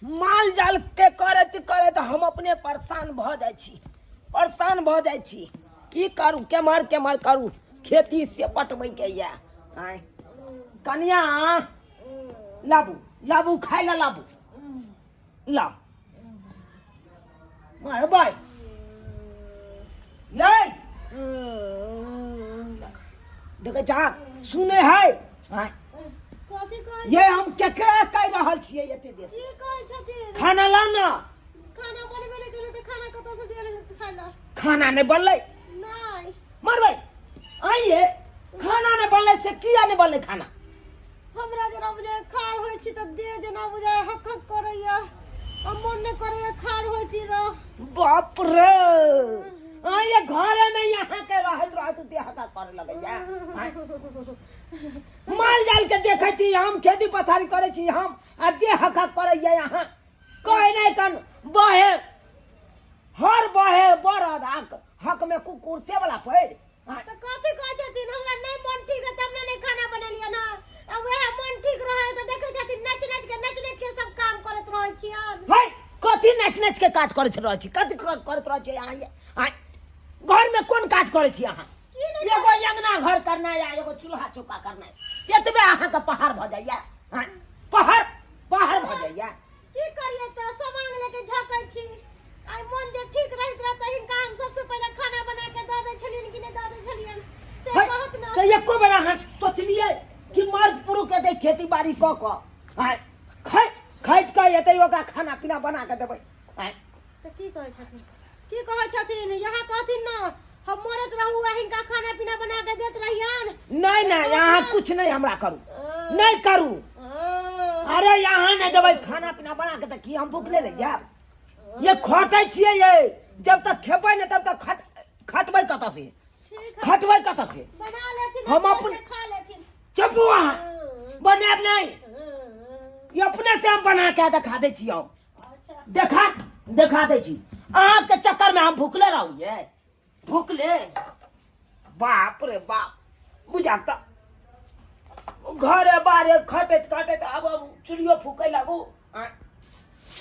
माल जाल के करैत करैत हम अपने परेशान भ जाइ छी, परेशान भ जाइ छी। की करू, केम्हर केम्हर करू, खेती से पटबै के या। कनिया लाबू लाबू, खाय ला लाबू, लाओ मारबै ये देखे जा सुने है। ये हम केकरा कह रहल छियै एते देर से? खाना ला ना। खाना बनबे नहीं केले त खाना कत से दियल खाय ला? खाना नहीं बनलै? नहीं। मरबै आइए, खाना नहीं बनलै से किया नहीं बनलै खाना? हमरा जना बुझाय खाड़ होय छी त दे जना बुझाय हक हक करैया, आ मन ने करैया खाड़ होय छी र। बाप रे, आइए घरे में यहाँ के रहत रहत देह का करे लगैया। माल जाल के देखे छी हम, खेती पथारी करे छी हम, आ देह का करैया यहाँ। कहे नहीं कन बहे हर बहे बरद हक में कुकुर से वाला पैर। त कथि कहै छथिन? हमरा नहीं मन ठीक है तब नहीं खाना बनेलिया ना। अब वह मन ठीक रहे त देखे छथिन नाच नाच के सब काम करत रहै छियन। भाई कथि नाच नाच के काज करत रहै छी? कथि करत रहै छी यहाँ? घर में कौन काज करे छी यहाँ? एगो अंगना घर करना या एगो चूल्हा चौका करना, एतबे अहाँ के पहाड़ भ जाइया। पहाड़ पहाड़ भ जाइया। की करिए त सामान लेके झकै छी। आई मन जे ठीक रहित रह त हिनका हम सबसे पहले खाना बना के द दै छलियन कि नहीं द दै छलियन से कहत ना। तो एको बेर अहाँ सोचलिए कि मर्द पुरुष के दे खेती बाड़ी क खैट के एतै ओकरा खाना पीना बना के देबै? त की कहै छथिन? की कहै छथिन? यहाँ कहथिन ना हम मरत रहू आ हिनका खाना पीना बना के देत रहियन। नहीं नहीं, यहाँ कुछ नहीं हमरा करू, नहीं करू। अरे यहाँ नहीं देबै खाना पीना बना के त की हम भूखले रह जाब? ये खटै छियै ये, जब तक खेबै नहीं तब तक खटबै कत से? खटबै कत से? बना लेथिन हम अपन खा लेथिन। चुपू वहाँ बनाब नहीं, ये अपने से हम बना के दिखा दै छी। हम देखा दै छी। अहाँ के चक्कर में हम भूखले रहू ये? भूखले बाप रे बाप, बुझाता घरे बारे खटैत खटैत अब चुलियो फूके लगू।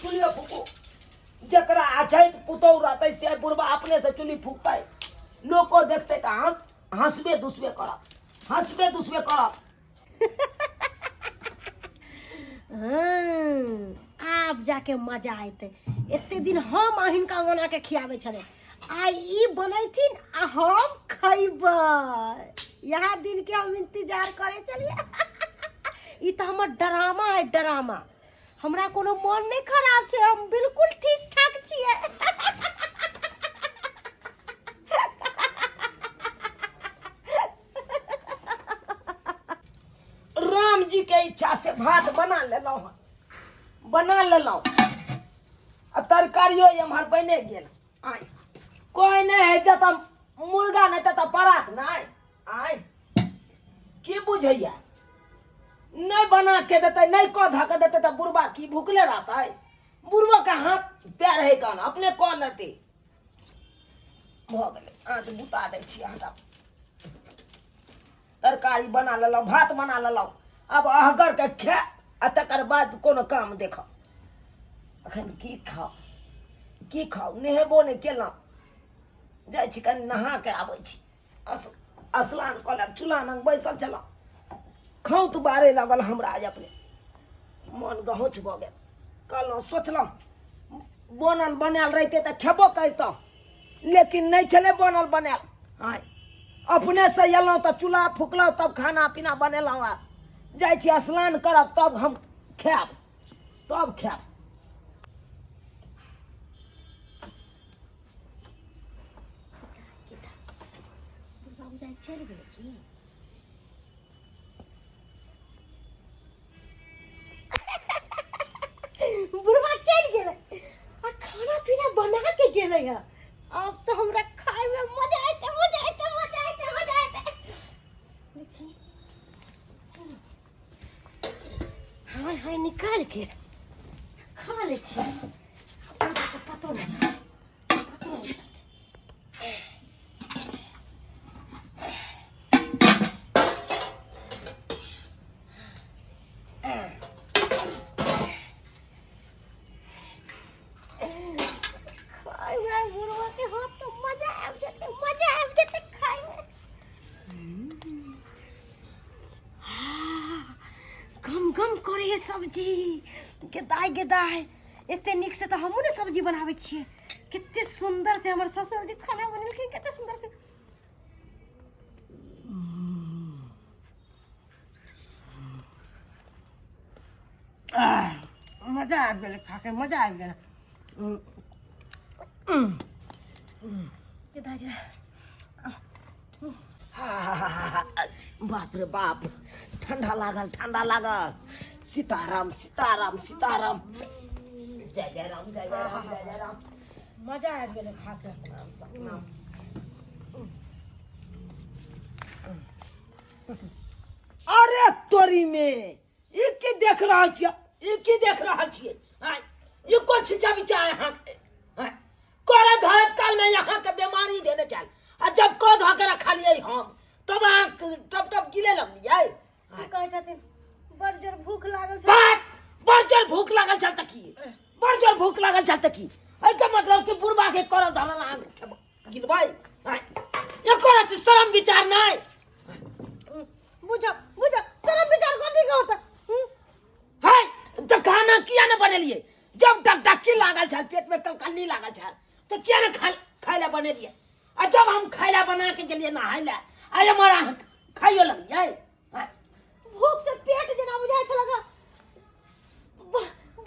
चुलियो फूकू, जकरा आछैत पुतौ रहतै से बुढ़बा अपने से चुली फूकतै, लोग को देखते तो हंसबे दुसबे करब, हंसबे दुसबे करब। आब जाके मजा आयते। एते दिन हम हिनका बना के खियाबे छले, आई ई बनैथिन आ हम खैबै। यहाँ दिन के हम इंतजार करे चलिए। ई तो हमर ड्रामा है, ड्रामा। हमरा कोनो मन नहीं खराब छे, हम बिल्कुल ठीक ठाक छिए। राम जी के इच्छा से भात बना लेलौं, आ तरकारियो एम्हर बने गेल। आय कोई नहीं है जता मुर्गा नहीं तता परात नहीं। आय की बुझैया? नहीं बना के देते, नहीं क धक देते तो बुढ़बा की भूखले रहता है? बुढ़बा का हाथ पैर है कान अपने क लेते। भ गेलै, आँच बुता दै छी। हटा तरकारी बना लेलौं, भात बना लेलौं, अब अहगर के खा आ तकर बाद कोनो काम देखो। अखन की खाओ नहेबो नहीं केलौं, जाइ छी कनि नहा के आबै छी। स्नान कऽ लेब, चूल्हा लग बैसल छलौं, खौत बारे लगल हमरा अपने मन गहुँच भऽ गेल। कहलौं सोचलौं बनल बनायल रहिते तऽ खेबो करितौं, लेकिन नहीं छलै बनल बनायल। आय अपने से एलौं तऽ चूल्हा फूकलौं, तब खाना पीना बनेलौं। आ जाइ छी स्नान करब तब हम खायब, तब खायब। चल गेल की? बुढ़वा चल गेले आ खाना पीना बना के गेले है। अब तो हमरा खाए में मजा आते। हाय निकाल के खा ले छी, पतो नहीं। सब्जी गेदाय एते नीक से तो हमहू ने सब्जी बनावे छिए कितने सुंदर से हमर ससुर जी खाना बनेलखिन कितने सुंदर से मजा आ गेल खा के मजा आ गेल गेदाय बाप रे बाप ठंडा लागल सीताराम सीताराम सीताराम जय जय राम जय जय राम जय जय राम मजा आ गेल खा के सतनाम अरे तोरी में ई की देख रहल छियै ये कुछ जब चाहे हां कोरा धरत काल में यहाँ के बीमारी देने चल आ जब को धो के रखा लिए हम तब टप टप गिले लगलिए की कहै छथिन बड़ जोर भूख लागल छै बड़ जोर भूख लागल छल त की बड़ जोर भूख लागल छल त की एहि के मतलब कि बुढ़बा के कोरा धरल आंख गिलबै ये कोरा त शर्म विचार नहीं बुझ शर्म विचार कथी के होता है त खाना किया न बनेलिए जब डकडकी लागल छल पेट में कलकली लागल छल त किया न खाइला बनेलिए आ जब हम खाइला बना के गेलिए नहाय ला आय हमारा खाइयो लगलिए भूख से पेट जना बुझाय छलगा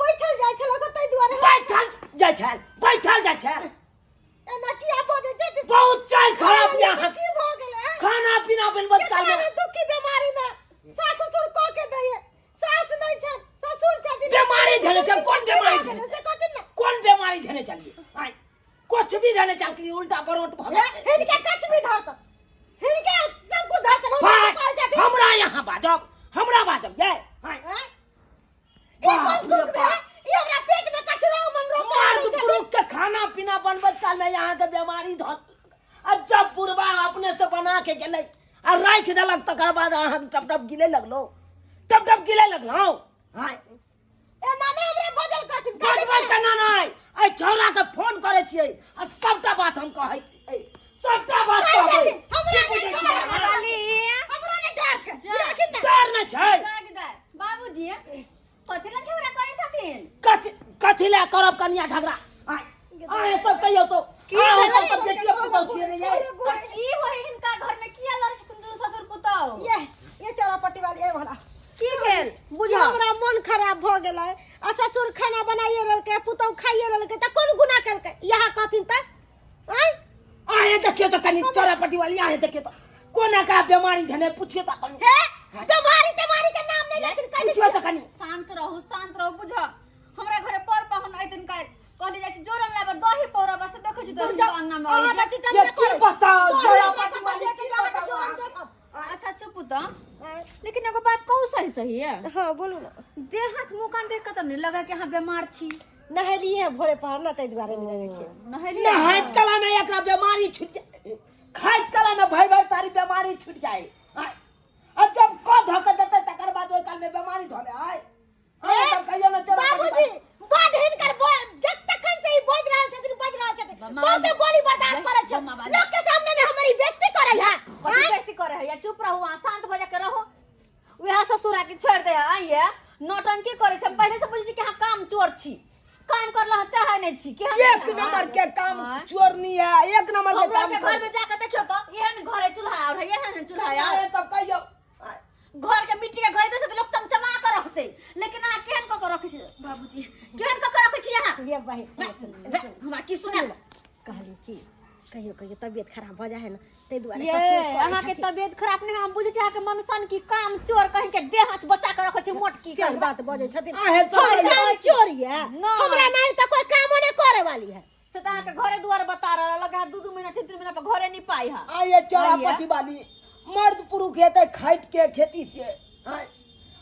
बैठल जाय छलगा तै दुआरे बैठल जाय छल एना किया बजे छै बहुत चाल खराब यहाँ की भ गेलै खाना पीना बनबत काल में दुखी बीमारी में सास ससुर क के दैए सास नहीं छै ससुर छथिन बीमारी धने चल कौन बीमारी धने से कथिन ना कौन बीमारी धने चलिए आय कुछ भी धने चल के उल्टा परोट भगा इनके कुछ भी धरत इनके सब कुछ धरत हमरा बाजब ये हां ई कौन दुख भेलै ई हमरा पेट में कचरा मन रोक के खाना पीना बनबत काल में यहाँ के बीमारी धर आ जब बुढ़बा अपने से बना के गेलै आ राख देलक तकर बाद अहाँ टप टप गिले लगलो हां एना ने हमरा बजल कहथिन बजबल केना नहीं ए छौरा के फोन करे छियै आ सबटा बात हम कहै छी सबटा बात कहै हमरा ने डर छै लेकिन डर नहीं छै बाबूजी कथि ला झगड़ा करे छथिन कथि ला करब कनिया झगड़ा आय सब कहियो तो की सब बेटिया पुतौ छियै रे ये की होय हिनका घर में किया लड़ छथिन दुनू ससुर पुतौ ये चौरापट्टी वाली ए भला की भेल बुझा हमरा मन खराब भ गेलै आ ससुर खाना बनाइए रहलकै पुतौ खाइए रहलकै त कोन गुनाह करकै यहाँ कहथिन त आए देखियो तो कनी चौरापट्टी वाली आए देखियो तो कोना का बीमारी धने पूछियो तो कनी बीमारी के नाम नहीं लेकिन पूछियो तो कनी शांत रहो बुझ हमरा घरे पर पाहुन आइतन का कहले जाय छै जोरन लाबे दही पौरा बस देखै छी दही अंगना में अहाँ ये की बताओ चौरापट्टी वाली की जोरन अच्छा चुप त लेकिन एगो बात कहू सही है हां बोलू ना देह हाथ मुंह कान देख के त नहीं लगा कि हां बीमार छी नहलिए भोरे पहर ना तै दुआरे नहीं रहै छै नहाइत कला में एकरा बीमारी छूट जाए खाइत कला में भई तारी बीमारी छूट जाए आ जब को धक देते तकर बाद ओइ काल में बीमारी धले आय सब कहियो न चला बाबूजी बड हिनकर जब तक से ही बोझ रहल छथिन बहुते बोली बर्दाश्त करे छै लोग के सामने में हमारी बेइज्जती करे है कथि बेइज्जती करे है या चुप रहू आ शांत हो जा के रहो वह ससुरा के छोड़ दे ये नौटंकी करे छै पहले से बुझी कि हां काम चोर छी काम करला चाहे नहीं छी कि एक नंबर के काम चोरनी है एक नंबर के काम घर में जाके देखियो तो एहन घरे चूल्हा और है एहन चूल्हा ये सब कहियो घर के मिट्टी के घर दे से लोग चमचमा कर रखते लेकिन आ केहन क रखे छी बाबूजी केहन क रखे छी यहां ये भाई हमरा की सुना कहली की कहियो तबीयत खराब हो जाए है ना ते दुआरे ये अहाँ के तबीयत खराब नहीं हम बुझे छी अहाँ के मनसन की काम चोर कहीं के देह हाथ बचा के रखे छी मोटकी के बात बजे छथिन आहे सब चोरी है हमरा नहीं तो कोई काम नहीं करे वाली है से त अहाँ के घरे दुआर बता रहा लगा 2 महीना 3 महीना पे घरे नहीं पाई हां आये चौरापट्टी वाली मर्द पुरुष हेते खाइत के खेती से हां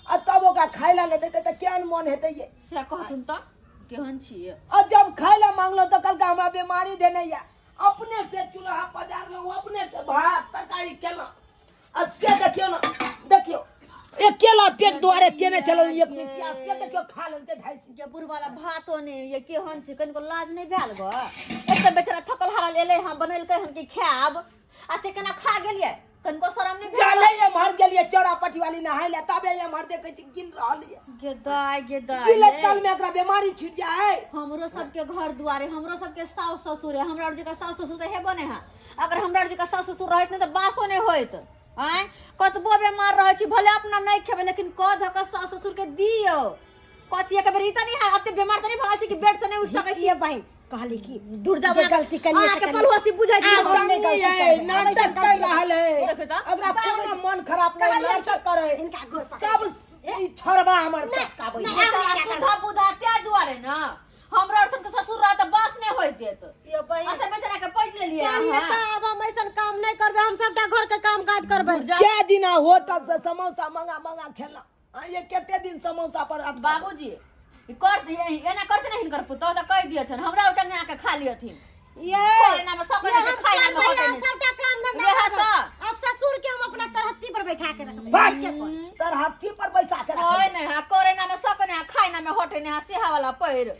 आ तब ओका खाइला ले देते त केहन मन हेते ये से कहथुन त केहन छी और जब खाइला मांगलो तो कल का हमरा बीमारी देने या अपने से चूल्हा पजार लो अपने से भात तरकारी केला आ से देखियो एक केला पेट द्वारे केने चलो एक मिसिया से देखियो खा लेते 250 के बुढ़ वाला भातो ने ये केहन छी कनको लाज नहीं भेल ग एक बेचारा थकल हारल एले हम बनैल के हन कि खाब आ से केना खा गेलिए कनको शरम नहीं चले ये मर गेलिए चौरा पट्टी वाली नहाय ले तबे ये मर देखे छी गिल रहल ये गेदाय गिलत काल में एकरा बीमारी छिट जाए। हमरो सबके घर दुआरे हमरो सबके सास ससुर है हमरा जी का सास ससुर तो है बने है अगर हमरा जी का सास ससुर रहत नहीं तो बासो नहीं होइत आय कतबो बीमार रहे छी भले अपना नहीं खेबे लेकिन क ध के सास ससुर के दियो कथि के बेरी त नहीं है अते बीमार त नहीं भाग छी कि बेड से नहीं उठ सकै छी ये बहन कहली कि दूर जा गलती करिए के पलवासी बुझाई छी हम नहीं गलती कर नाटक कर रहल है देखो तो अगर कोनो मन खराब नहीं नाटक करे इनका घर सब ई छोड़बा हमर चसकाबै सुधा बुधा त्या दुआरे ना हमरा सन के ससुर रहा त बास नहीं होइत देत ये बहन ऐसे बेचारा के पैच ले लिए चलिए तो अब हम ऐसा काम नहीं करबे हम सबटा घर के काम काज करबे क्या दिन होटल से समोसा मंगा मंगा खेला ये केते दिन समोसा पर अब बाबूजी ई कर दिए एना करते नहीं हिनकर पुतो त कह दिए छन हमरा उठा आके खा लियथिन ये कोरोना में सब के खाई ना में होते नहीं सबटा काम धंधा रहा करबे। तो अब ससुर के हम अपना तरहत्ती पर बैठा के रखबे भाग के पर। तर हाथी पर बैसा के ओए रख नहीं हां कोरोना में सब ने खाई ना में होते नहीं सेहा वाला पैर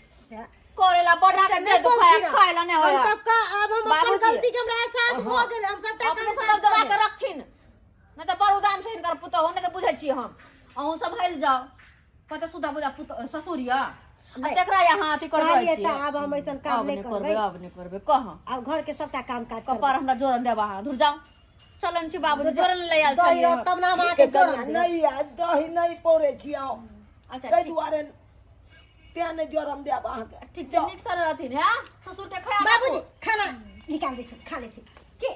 कोरेला बढ़ा के दे दो खाइला नहीं हम होया तब का अब हम अपन बाबूजी। गलती के हमरा एहसास हो गेल हम सबटा अपने काम सब दबा के रखथिन नहीं तो बड़ उदाम से हिनकर पुतो होने तो बुझै छी हम अहू सब हेल जाओ कते सुधा बुझा पुतो ससुरिया तेकरा यहाँ अथी कर चलिए दै तो अब हम ऐसा काम नहीं करबे अब नहीं करबे कह अब घर के सबटा काम काज कपार करबे हमरा जोरन देबा दूर जाओ चलन छी बाबूजी जोरन ले आल दही चलिए तब ना मां के जोर नहीं आज दही नहीं पौरे छी आओ अच्छा तै ठीक दुआरे तेने जोरम देब अहाँ के ठीक छै नीक सर रहथिन हैं ससुर के खाया बाबूजी खाना निकाल दे छै खा लेथिन के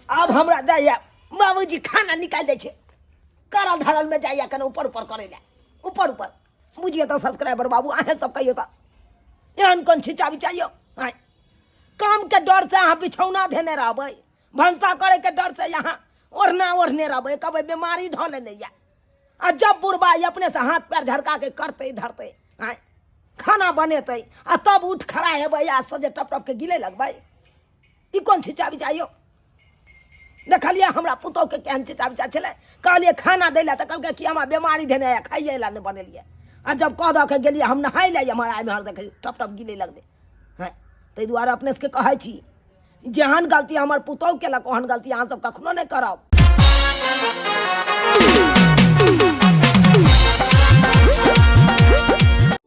अब हमरा दैया बाबूजी खाना निकाल दे छे करल धरल में जाइया कने ऊपर ऊपर करे ले ऊपर ऊपर बुझिए तो सब्सक्राइबर बाबू अहे सब कहियो तो एहन कोन छिचा बिचाइयो आय काम के डर से अहाँ बिछौना धेने रहबै भंसा करे के डर से यहाँ ओढ़ना ओढ़ने रहबै कबै बीमारी धऽ लेने या आ जब बुढ़बा अपने से हाथ पैर झरका के करते धरते आय खाना बनेते आ तब उठ खड़ा हेबै आ सोजे टप टप के गिले लगबै ई कोन छिचा बिचाइयो देखलिए हमरा पुतौ के केहन छिचा बिचा छलै कहलिए खाना दै लए तऽ कहलकै कि हमरा बीमारी धेने है खाइए ला नहि बनेलिए आ जब कह दऽ के गेलिए हम नहाय ले हमारा आइ में हर देखे टप टप गिले लगले हैं ताहि दुआरे अपने से कहै छी जेहन गलती हमर पुतौ केलक ओहन गलती अहाँ सब कखनो नहि करब।